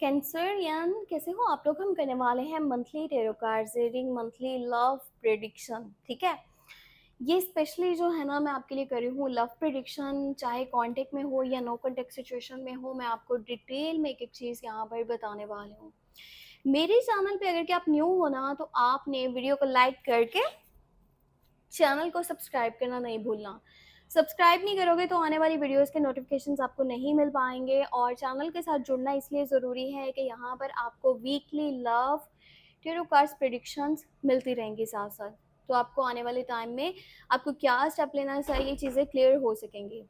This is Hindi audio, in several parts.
कैंसरियन कैसे हो आप लोग। हम करने वाले हैं monthly tarot cards reading, monthly love prediction. ठीक है, ये स्पेशली जो है ना मैं आपके लिए कर रही हूँ लव प्रेडिक्शन, चाहे कांटेक्ट में हो या नो कांटेक्ट सिचुएशन में हो। मैं आपको डिटेल में एक एक चीज़ यहाँ पर बताने वाली हूँ। मेरे चैनल पे अगर कि आप न्यू हो ना तो आपने वीडियो को लाइक करके चैनल को सब्सक्राइब करना नहीं भूलना। सब्सक्राइब नहीं करोगे तो आने वाली वीडियोस के नोटिफिकेशंस आपको नहीं मिल पाएंगे। और चैनल के साथ जुड़ना इसलिए ज़रूरी है कि यहाँ पर आपको weekly love tarot cards predictions मिलती रहेंगी साथ साथ। तो आपको आने वाले टाइम में आपको क्या स्टेप लेना चाहिए, चीज़ें क्लियर हो सकेंगी।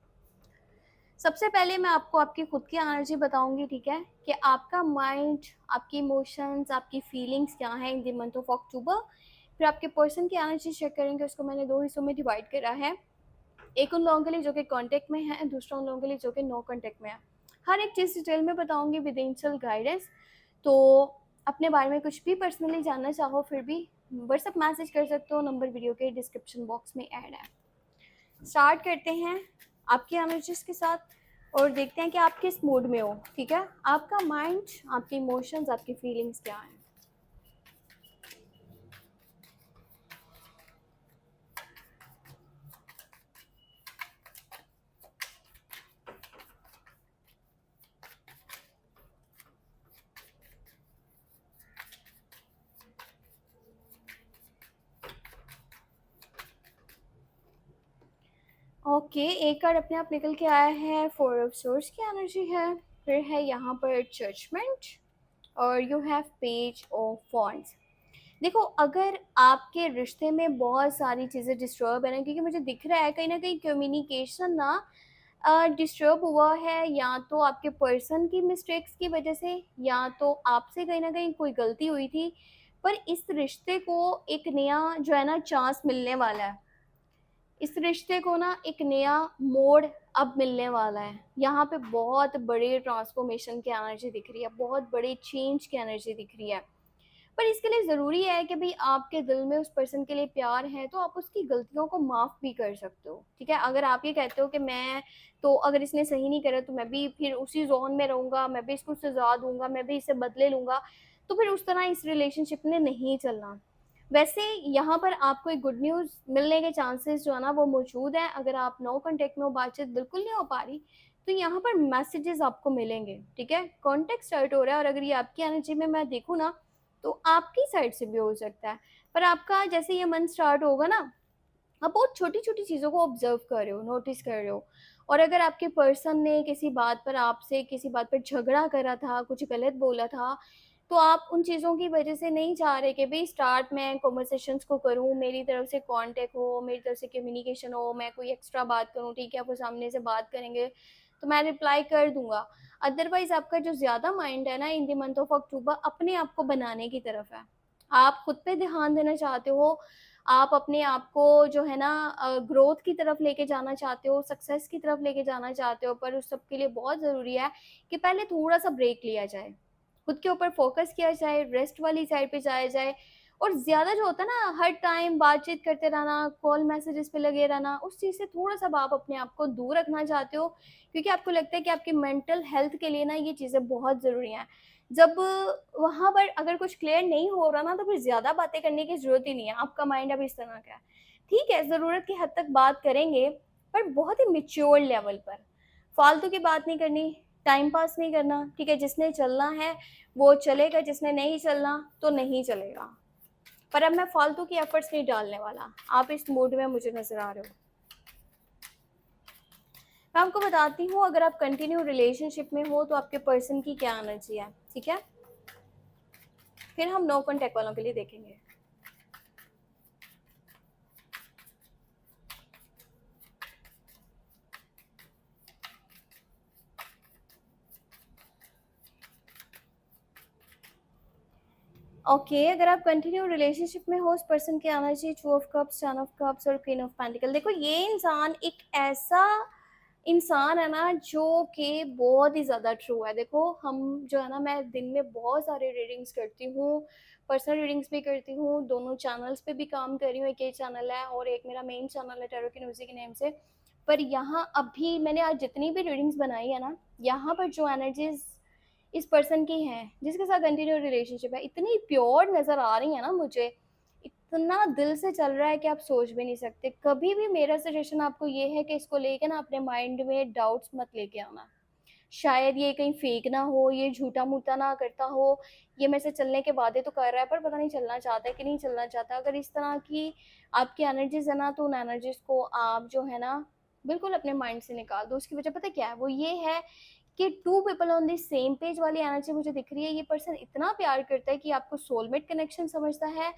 सबसे पहले मैं आपको आपकी खुद की एनर्जी बताऊंगी, ठीक है, कि आपका माइंड, आपकी इमोशंस, आपकी फीलिंग्स क्या हैं in the month of October. फिर आपके पर्सन की एनर्जी चेक करेंगे। उसको मैंने दो हिस्सों में डिवाइड करा है। एक उन लोगों के लिए जो कि कांटेक्ट में है, दूसरा उन लोगों के लिए जो कि नो कांटेक्ट में है। हर एक चीज़ डिटेल में बताऊंगी विद इनिशियल गाइडेंस। तो अपने बारे में कुछ भी पर्सनली जानना चाहो फिर भी व्हाट्सएप मैसेज कर सकते हो, नंबर वीडियो के डिस्क्रिप्शन बॉक्स में ऐड है। स्टार्ट करते हैं आपकी एनर्जीज के साथ और देखते हैं कि आप किस मूड में हो। ठीक है, आपका माइंड, आपके इमोशंस, आपकी फीलिंग्स क्या हैं। ओके, एक कार्ड अपने आप निकल के आया है, फोर ऑफ सोर्स की एनर्जी है। फिर है यहाँ पर जजमेंट और you have page of wands. देखो, अगर आपके रिश्ते में बहुत सारी चीज़ें डिस्टर्ब है ना, क्योंकि मुझे दिख रहा है कहीं ना कहीं कम्युनिकेशन ना डिस्टर्ब हुआ है, या तो आपके पर्सन की मिस्टेक्स की वजह से या तो आपसे कहीं ना कहीं कोई गलती हुई थी। पर इस रिश्ते को एक नया जो है ना चांस मिलने वाला है। इस रिश्ते को ना एक नया मोड़ अब मिलने वाला है। यहाँ पे बहुत बड़े ट्रांसफॉर्मेशन की एनर्जी दिख रही है, बहुत बड़े चेंज की एनर्जी दिख रही है। पर इसके लिए ज़रूरी है कि भाई आपके दिल में उस पर्सन के लिए प्यार है तो आप उसकी गलतियों को माफ़ भी कर सकते हो। ठीक है, अगर आप ये कहते हो कि मैं तो अगर इसने सही नहीं करा तो मैं भी फिर उसी जोन में रहूँगा, मैं भी इसको सजा दूंगा, मैं भी इसे बदले लूँगा, तो फिर उस तरह इस रिलेशनशिप में नहीं चलना। वैसे यहाँ पर आपको एक गुड न्यूज़ मिलने के चांसेस जो है ना वो मौजूद हैं। अगर आप नो कांटेक्ट में हो, बातचीत बिल्कुल नहीं हो पा रही, तो यहाँ पर मैसेजेस आपको मिलेंगे। ठीक है, कांटेक्ट स्टार्ट हो रहा है और अगर ये आपकी एनर्जी में मैं देखूँ ना तो आपकी साइड से भी हो सकता है। पर आपका जैसे ये मंथ स्टार्ट होगा ना, आप बहुत छोटी छोटी चीज़ों को ऑब्जर्व कर रहे हो, नोटिस कर रहे हो। और अगर आपके पर्सन ने किसी बात पर आपसे किसी बात पर झगड़ा करा था, कुछ गलत बोला था, तो आप उन चीज़ों की वजह से नहीं चाह रहे कि भाई स्टार्ट में कॉन्वर्सेशंस को करूँ, मेरी तरफ से कांटेक्ट हो, मेरी तरफ से कम्युनिकेशन हो, मैं कोई एक्स्ट्रा बात करूँ। ठीक है, वो सामने से बात करेंगे तो मैं रिप्लाई कर दूंगा। अदरवाइज आपका जो ज़्यादा माइंड है ना in the month of October अपने आप को बनाने की तरफ है। आप खुद पे ध्यान देना चाहते हो, आप अपने आप को जो है ना ग्रोथ की तरफ लेके जाना चाहते हो, सक्सेस की तरफ लेके जाना चाहते हो। पर उस सब के लिए बहुत ज़रूरी है कि पहले थोड़ा सा ब्रेक लिया जाए, खुद के ऊपर फोकस किया जाए, रेस्ट वाली साइड पे जाया जाए। और ज़्यादा जो होता है ना हर टाइम बातचीत करते रहना, कॉल मैसेजेस पे लगे रहना, उस चीज़ से थोड़ा सा आप अपने आप को दूर रखना चाहते हो, क्योंकि आपको लगता है कि आपकी मेंटल हेल्थ के लिए ना ये चीज़ें बहुत ज़रूरी हैं। जब वहाँ पर अगर कुछ क्लियर नहीं हो रहा ना तो फिर ज़्यादा बातें करने की ज़रूरत ही नहीं है। आपका माइंड अब इस तरह का है। ठीक है, ज़रूरत की हद तक बात करेंगे, पर बहुत ही मैच्योर लेवल पर। फालतू की बात नहीं करनी, टाइम पास नहीं करना। ठीक है, जिसने चलना है वो चलेगा, जिसने नहीं चलना तो नहीं चलेगा। पर अब मैं फालतू की एफर्ट्स नहीं डालने वाला। आप इस मूड में मुझे नज़र आ रहे हो। मैं आपको बताती हूँ, अगर आप कंटिन्यू रिलेशनशिप में हो तो आपके पर्सन की क्या एनर्जी है। ठीक है, फिर हम नो कॉन्टैक्ट वालों के लिए देखेंगे। ओके, अगर आप कंटिन्यू रिलेशनशिप में हो, उस पर्सन की energy two of cups, ten of cups और क्वीन ऑफ पेंटिकल। देखो, ये इंसान एक ऐसा इंसान है ना जो कि बहुत ही ज़्यादा ट्रू है। देखो, हम जो है ना, मैं दिन में बहुत सारे रीडिंग्स करती हूँ, पर्सनल रीडिंग्स भी करती हूँ, दोनों चैनल्स पे भी काम कर रही हूँ। एक ये चैनल है और एक मेरा मेन चैनल है टैरो की न्यूज़ी के नेम से। पर यहाँ अभी मैंने आज जितनी भी रीडिंग्स बनाई है ना, यहाँ पर जो एनर्जीज इस पर्सन की हैं जिसके साथ कंटिन्यू रिलेशनशिप है, इतनी प्योर नज़र आ रही है ना मुझे, इतना दिल से चल रहा है कि आप सोच भी नहीं सकते। कभी भी मेरा सजेशन आपको ये है कि इसको लेके ना अपने माइंड में डाउट्स मत लेके आना। शायद ये कहीं फेक ना हो, ये झूठा मूठा ना करता हो, ये मेरे से चलने के वादे तो कर रहा है पर पता नहीं चलना चाहता है कि नहीं चलना चाहता। अगर इस तरह की आपकी एनर्जीज है ना, तो उन एनर्जीज को आप जो है ना बिल्कुल अपने माइंड से निकाल दो। उसकी वजह पता क्या है, वो ये है कि two people on the same page वाली एनर्जी मुझे दिख रही है। ये पर्सन इतना प्यार करता है कि आपको सोलमेट कनेक्शन समझता है,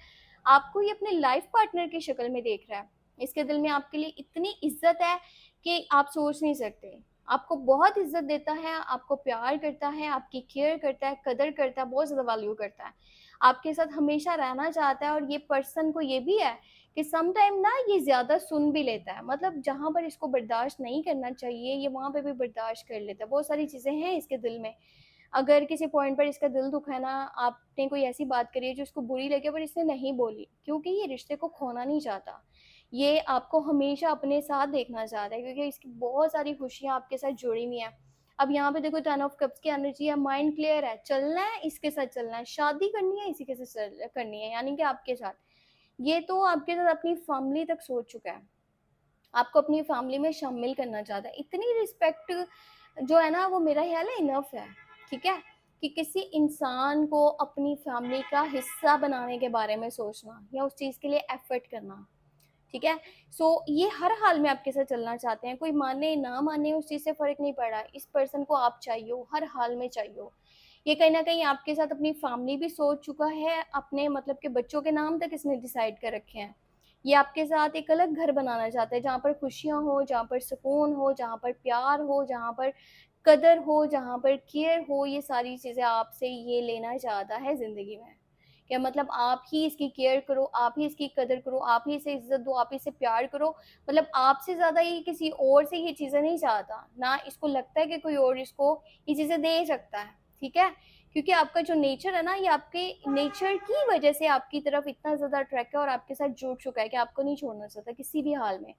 आपको ये अपने लाइफ पार्टनर की शक्ल में देख रहा है। इसके दिल में आपके लिए इतनी इज्जत है कि आप सोच नहीं सकते। आपको बहुत इज्जत देता है, आपको प्यार करता है, आपकी केयर करता है, कदर करता है, बहुत ज़्यादा वैल्यू करता है, आपके साथ हमेशा रहना चाहता है। और ये पर्सन को ये भी है कि सम टाइम ना ये ज़्यादा सुन भी लेता है, मतलब जहाँ पर इसको बर्दाश्त नहीं करना चाहिए ये वहाँ पे भी बर्दाश्त कर लेता है। बहुत सारी चीज़ें हैं इसके दिल में। अगर किसी पॉइंट पर इसका दिल दुखा है ना, आपने कोई ऐसी बात करी है जो इसको बुरी लगे पर इसने नहीं बोली, क्योंकि ये रिश्ते को खोना नहीं चाहता, ये आपको हमेशा अपने साथ देखना चाहता है, क्योंकि इसकी बहुत सारी खुशियाँ आपके साथ जुड़ी हुई हैं। अब यहाँ पे देखो 10 ऑफ कप्स की एनर्जी है, माइंड क्लियर है, चलना है इसके साथ, चलना है, शादी करनी है इसी के साथ करनी है, यानी कि आपके साथ। ये तो आपके साथ अपनी फैमिली तक सोच चुका है, आपको अपनी फैमिली में शामिल करना चाहता है। इतनी रिस्पेक्ट जो है ना वो मेरा ख्याल है इनफ है, ठीक है, कि किसी इंसान को अपनी फैमिली का हिस्सा बनाने के बारे में सोचना या उस चीज़ के लिए एफर्ट करना, ठीक है। सो ये हर हाल में आपके साथ चलना चाहते हैं, कोई माने ना माने उस चीज़ से फ़र्क नहीं पड़ रहा, इस पर्सन को आप चाहिए हो, हर हाल में चाहिए हो। ये कहीं ना कहीं आपके साथ अपनी फैमिली भी सोच चुका है, अपने मतलब के बच्चों के नाम तक इसने डिसाइड कर रखे हैं। ये आपके साथ एक अलग घर बनाना चाहता है, जहाँ पर खुशियाँ हो, जहाँ पर सुकून हो, जहाँ पर प्यार हो, जहाँ पर कदर हो, जहाँ पर केयर हो। ये सारी चीज़ें आपसे ये लेना चाहता है ज़िंदगी में, क्या मतलब आप ही इसकी केयर करो, आप ही इसकी कदर करो, आप ही इसे इज्जत दो, आप ही इसे प्यार करो। मतलब आपसे ज़्यादा ये किसी और से ये चीज़ें नहीं चाहता, ना इसको लगता है कि कोई और इसको ये चीज़ें दे सकता है, ठीक है। क्योंकि आपका जो नेचर है ना, ये आपके नेचर की वजह से आपकी तरफ इतना ज़्यादा अट्रैक्ट है और आपके साथ जुड़ चुका है कि आपको नहीं छोड़ना चाहता किसी भी हाल में।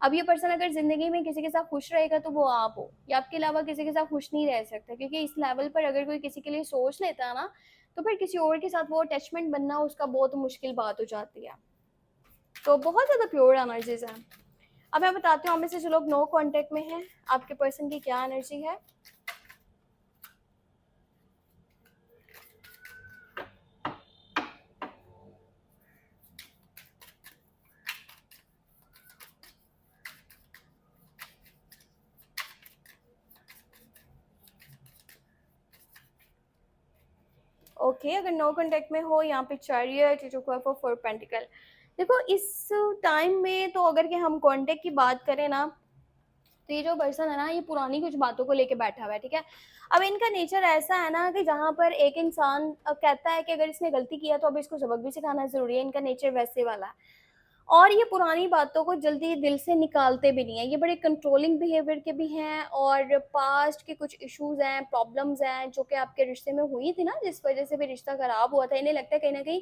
अब ये पर्सन अगर ज़िंदगी में किसी के साथ खुश रहेगा तो वो आप हो, या आपके अलावा किसी के साथ खुश नहीं रह सकता, क्योंकि इस लेवल पर अगर कोई किसी के लिए सोच लेता है ना, तो फिर किसी और के साथ वो अटैचमेंट बनना उसका बहुत मुश्किल बात हो जाती है। तो बहुत ज़्यादा प्योर एनर्जीज हैं। अब मैं बताती हूँ, हमें से जो लोग नो कांटेक्ट में हैं, आपके पर्सन की क्या एनर्जी है। ओके, अगर नो कांटेक्ट में हो, यहाँ पे चैरियट, जो फोर पेंटिकल। देखो इस टाइम में तो अगर कि हम कांटेक्ट की बात करें ना, तो ये जो पर्सन है ना, ये पुरानी कुछ बातों को लेके बैठा हुआ है, ठीक है। अब इनका नेचर ऐसा है ना कि जहाँ पर एक इंसान कहता है कि अगर इसने गलती किया तो अब इसको सबक भी सिखाना जरूरी है, इनका नेचर वैसे वाला है। और ये पुरानी बातों को जल्दी दिल से निकालते भी नहीं है, ये बड़े कंट्रोलिंग बिहेवियर के भी हैं। और पास्ट के कुछ इश्यूज हैं, प्रॉब्लम्स हैं जो कि आपके रिश्ते में हुई थी ना, जिस वजह से भी रिश्ता खराब हुआ था, इन्हें लगता है कहीं ना कहीं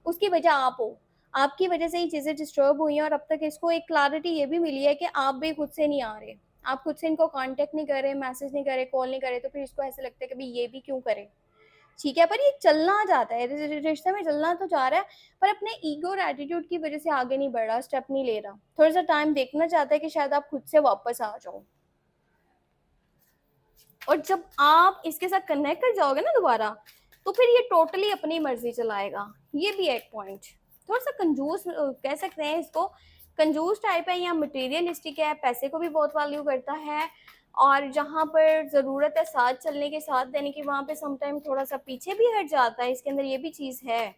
उसकी वजह आप हो, आपकी वजह से ये चीज़ें डिस्टर्ब हुई हैं। और अब तक इसको एक क्लैरिटी ये भी मिली है कि आप भी खुद से नहीं आ रहे, आप खुद से इनको कांटेक्ट नहीं कर रहे, मैसेज नहीं करे, कॉल नहीं करे, तो फिर इसको ऐसा लगता है कि भाई ये भी क्यों करे, ठीक है। पर ये चलना चाहता है, रिश्ते में चलना तो चाह रहा है, पर अपने ईगो और एटीट्यूड की वजह से आगे नहीं बढ़ रहा, स्टेप नहीं ले रहा, थोड़ा सा टाइम देखना चाहता है कि शायद आप खुद से वापस आ जाओ। और जब आप इसके साथ कनेक्ट कर जाओगे ना दोबारा, तो फिर ये टोटली अपनी मर्जी चलाएगा। ये भी एक पॉइंट, थोड़ा सा कंजूस कह सकते हैं इसको, कंजूस टाइप है या मटेरियलिस्टिक है, पैसे को भी बहुत वैल्यू करता है। और जहाँ पर ज़रूरत है साथ चलने के, साथ देने की, वहाँ पे समटाइम थोड़ा सा पीछे भी हट जाता है, इसके अंदर ये भी चीज़ है।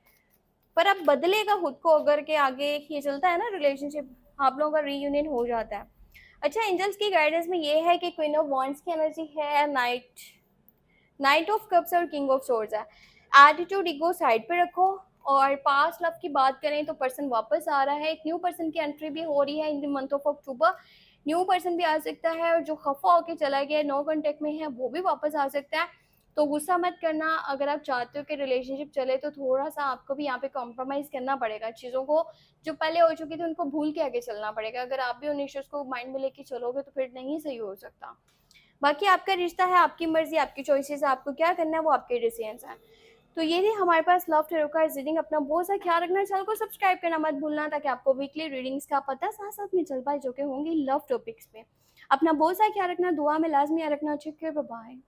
पर अब बदलेगा खुद को, अगर के आगे ये चलता है ना रिलेशनशिप, आप लोगों का रीयूनियन हो जाता है। अच्छा, एंजल्स की गाइडेंस में ये है कि क्वीन ऑफ वॉन्ड्स की एनर्जी है, नाइट नाइट ऑफ कप्स और किंग ऑफ सोर्ड्स है। एटीट्यूड ईगो साइड पे रखो। और पास्ट लव की बात करें तो पर्सन वापस आ रहा है, एक न्यू पर्सन की एंट्री भी हो रही है in the month of October. New person भी आ सकता है, और जो खफा होके चला गया, नो कांटेक्ट में है, वो भी वापस आ सकता है। तो गुस्सा मत करना, अगर आप चाहते हो कि रिलेशनशिप चले तो थोड़ा सा आपको भी यहाँ पे कॉम्प्रोमाइज़ करना पड़ेगा, चीज़ों को जो पहले हो चुकी थी उनको भूल के आगे चलना पड़ेगा। अगर आप भी उन इश्यूज़ को माइंड में लेके चलोगे तो फिर नहीं सही हो सकता। बाकी आपका रिश्ता है, आपकी मर्जी, आपकी चॉइसेस है, आपको क्या करना है वो आपके डिसीजंस हैं। तो ये थी हमारे पास लव टैरो कार्ड्स रीडिंग। अपना बहुत सा ख्याल रखना, चैनल को सब्सक्राइब करना मत भूलना, ताकि आपको वीकली रीडिंग्स का पता साथ साथ में चल पाए, जो कि होंगी लव टॉपिक्स पे। अपना बहुत सा ख्याल रखना, दुआ में लाजमी याद रखना। ठीक है, बाय बाय।